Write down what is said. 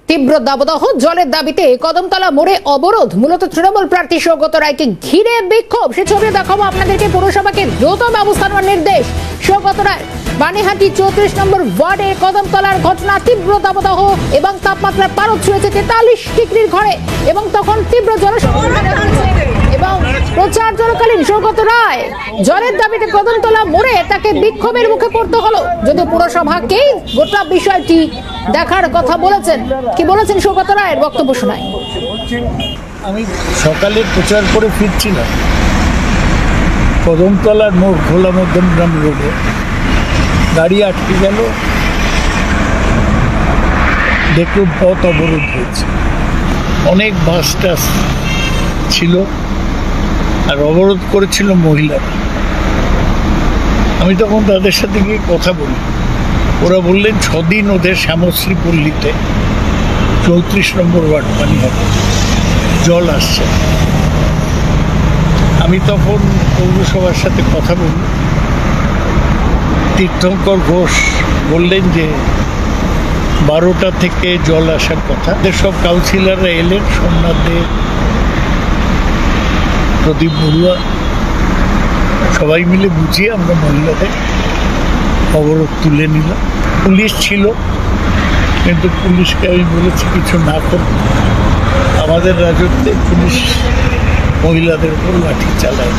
তীব্র দাবদাহ, জলের দাবিতে কদমতলা মোড়ে অবরোধ। মূলত তৃণমূল প্রার্থী সৌগত রায়কে ঘিরে বিক্ষোভ। সে ছবি দেখাবো আপনাদেরকে। পৌরসভাকে দ্রুত ব্যবস্থা নেওয়ার নির্দেশ সৌগত রায়। বানিহাটি 34 নম্বর ওয়ার্ডে কদমতলার ঘটনা। তীব্র দাবদাহ এবং তাপমাত্রা পারদ ছুঁয়েছে 43 ডিগ্রির ঘরে এবং তখন তীব্র জলসংকট এবং প্রচার চলাকালীন সৌগত রায় জলের দাবিতে কদমতলা মোড়ে তাকে বিক্ষোভের মুখে পড়তে হলো। যদিও পুরসভাকে গোটা বিষয়টি দেখার কথা বলেছেন। কি বলেছেন সৌগত রায়ের বক্তব্য শোনায়। আমি সকালে প্রচার করে ফিরছিলাম, কদমতলার মোড় খোলা মধ্যমগ্রাম রোডে গাড়ি আটকে গেল, দেখুন পথ অবরোধ হয়েছে। অনেক বাস টাস ছিল আর অবরোধ করেছিল মহিলারা। আমি তখন তাদের সাথে গিয়ে কথা বলি। ওরা বললেন 6 দিন ওদের শ্যামশ্রী পল্লীতে 34 নম্বর ওয়ার্ড বানিহাটি জল আসছে। আমি তখন পৌরসভার সাথে কথা বলি। তীর্থঙ্কর ঘোষ বললেন যে 12টা থেকে জল আসার কথা। সব কাউন্সিলররা এলেন, সোমনাথ দে, প্রদীপ বড়ুয়া, সবাই মিলে বুঝিয়ে আমরা মহিলাদের অবরোধ তুলে নিলাম। পুলিশ ছিল, কিন্তু পুলিশকে আমি বলেছি কিছু না করতে। আমাদের রাজত্বে পুলিশ মহিলাদের উপর লাঠি চালায়।